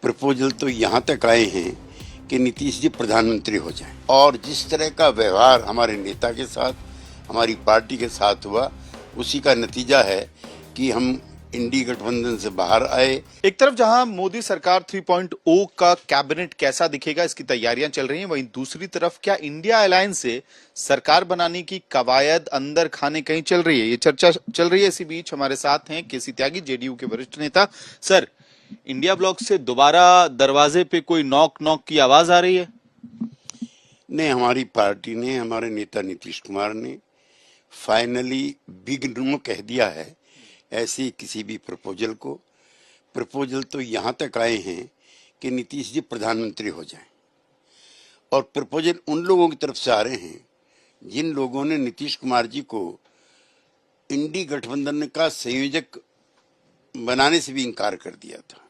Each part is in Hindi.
प्रपोजल तो यहाँ तक आए हैं कि नीतीश जी प्रधानमंत्री हो जाएं। और जिस तरह का व्यवहार हमारे नेता के साथ, हमारी पार्टी के साथ हुआ, उसी का नतीजा है कि हम इंडी गठबंधन से बाहर आए। एक तरफ जहां मोदी सरकार 3.0 का कैबिनेट कैसा दिखेगा इसकी तैयारियां चल रही हैं, वहीं दूसरी तरफ क्या इंडिया अलायंस से सरकार बनाने की कवायद अंदर खाने कहीं चल रही है, ये चर्चा चल रही है। इसी बीच हमारे साथ हैं केसी त्यागी, जेडीयू के वरिष्ठ नेता। सर, इंडिया ब्लॉक से दोबारा दरवाजे पे कोई नॉक नॉक की आवाज आ रही है? ने हमारी पार्टी ने, हमारे नेता नीतीश कुमार ने फाइनली बिग नो कह दिया है ऐसे किसी भी प्रपोजल को। प्रपोजल तो यहाँ तक आए हैं कि नीतीश जी प्रधानमंत्री हो जाएं। और प्रपोजल उन लोगों की तरफ से आ रहे हैं जिन लोगों ने नीतीश कुमार जी को इंडी गठबंधन का संयोजक बनाने से भी इनकार कर दिया था।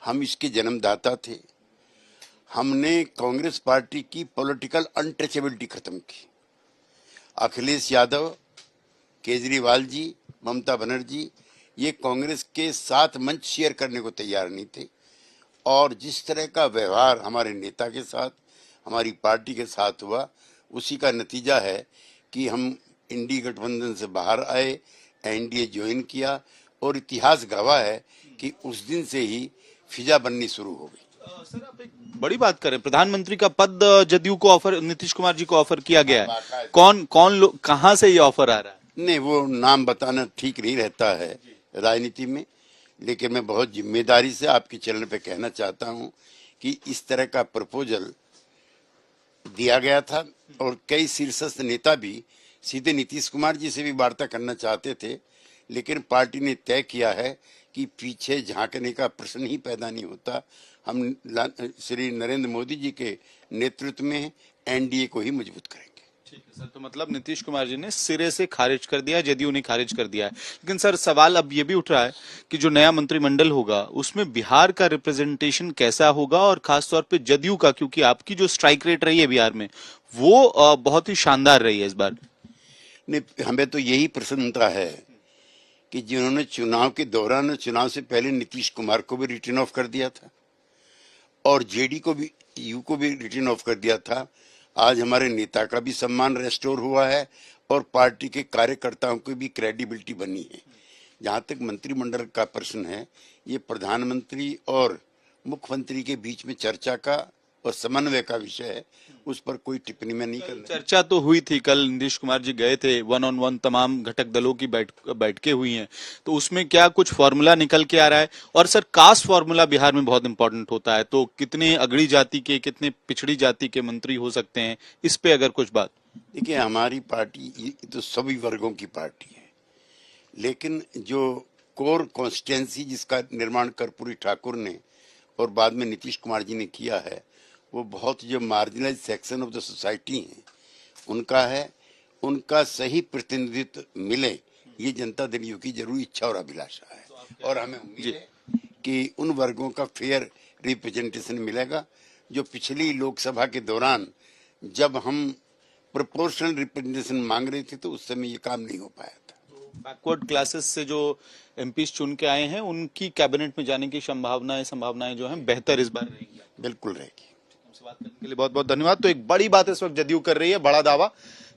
हम इसके जन्मदाता थे। हमने कांग्रेस पार्टी की पॉलिटिकल अनटचेबिलिटी खत्म की। अखिलेश यादव, केजरीवाल जी, ममता बनर्जी ये कांग्रेस के साथ मंच शेयर करने को तैयार नहीं थे। और जिस तरह का व्यवहार हमारे नेता के साथ, हमारी पार्टी के साथ हुआ, उसी का नतीजा है कि हम इंडी गठबंधन से बाहर आए, एनडीए ज्वाइन किया। और इतिहास गवाह है कि उस दिन से ही फिजा बननी शुरू हो गई। सर, आप एक बड़ी बात करें, प्रधानमंत्री का पद जदयू को ऑफर, नीतीश कुमार जी को ऑफर किया गया है। कौन लोग, कहां से ये ऑफर आ रहा है? नहीं, वो नाम बताना ठीक नहीं रहता है राजनीति में, लेकिन मैं बहुत जिम्मेदारी से आपके चैनल पे कहना चाहता हूं कि इस तरह का प्रपोजल दिया गया था। और कई शीर्षस्थ नेता भी सीधे नीतीश कुमार जी से भी वार्ता करना चाहते थे, लेकिन पार्टी ने तय किया है कि पीछे झांकने का प्रश्न ही पैदा नहीं होता। हम श्री नरेंद्र मोदी जी के नेतृत्व में एनडीए को ही मजबूत करेंगे। ठीक है सर, तो मतलब नीतीश कुमार जी ने सिरे से खारिज कर दिया, जदयू ने खारिज कर दिया है। लेकिन सर, सवाल अब ये भी उठ रहा है कि जो नया मंत्रिमंडल होगा उसमें बिहार का रिप्रेजेंटेशन कैसा होगा, और खासतौर पे जदयू का, क्योंकि आपकी जो स्ट्राइक रेट रही है बिहार में वो बहुत ही शानदार रही है इस बार। नहीं, हमें तो यही प्रसन्नता है कि जिन्होंने चुनाव के दौरान, चुनाव से पहले नीतीश कुमार को भी रिटर्न ऑफ कर दिया था और जेडी को भी, यू को भी रिटर्न ऑफ कर दिया था, आज हमारे नेता का भी सम्मान रेस्टोर हुआ है और पार्टी के कार्यकर्ताओं की भी क्रेडिबिलिटी बनी है। जहाँ तक मंत्रिमंडल का प्रश्न है, ये प्रधानमंत्री और मुख्यमंत्री के बीच में चर्चा का और समन्वय का विषय है, उस पर कोई टिप्पणी में नहीं करना। चर्चा तो हुई थी, कल नीतीश कुमार जी गए थे, 1-on-1 तमाम घटक दलों की बैठकें हुई हैं, तो उसमें क्या कुछ फॉर्मूला निकल के आ रहा है? और सर, कास्ट फॉर्मूला बिहार में बहुत इंपॉर्टेंट होता है, तो कितने अगड़ी जाति के, कितने पिछड़ी जाति के मंत्री हो सकते हैं, इस पे अगर कुछ बात। देखिए, हमारी पार्टी तो सभी वर्गों की पार्टी है, लेकिन जो कोर कॉन्स्टिट्यूंसी जिसका निर्माण कर्पूरी ठाकुर ने और बाद में नीतीश कुमार जी ने किया है, वो बहुत जो marginalise section of the society हैं उनका है। उनका सही प्रतिनिधित्व मिले, ये जनता दल यू की जरूरी इच्छा और अभिलाषा है। और हमें उम्मीद है कि उन वर्गों का फेयर रिप्रेजेंटेशन मिलेगा जो पिछली लोकसभा के दौरान जब हम प्रोपोर्शनल रिप्रेजेंटेशन मांग रहे थे तो उस समय ये काम नहीं हो पाया था। बैकवर्ड क्लासेस से जो एमपी चुन के आए हैं उनकी कैबिनेट में जाने की संभावनाएं जो हैं बेहतर इस बार रहेंगी। बिल्कुल रहेगी। हमसे बात करने के लिए बहुत बहुत धन्यवाद। तो एक बड़ी बात इस वक्त जदयू कर रही है, बड़ा दावा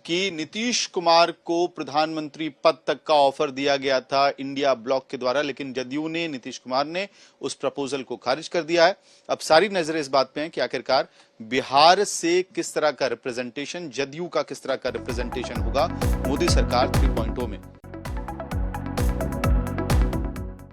कि नीतीश कुमार को प्रधानमंत्री पद तक का ऑफर दिया गया था इंडिया ब्लॉक के द्वारा, लेकिन जदयू ने, नीतीश कुमार ने उस प्रपोजल को खारिज कर दिया है। अब सारी नजरें इस बात पे हैं कि आखिरकार बिहार से किस तरह का रिप्रेजेंटेशन, जदयू का किस तरह का रिप्रेजेंटेशन होगा मोदी सरकार 3.0 में।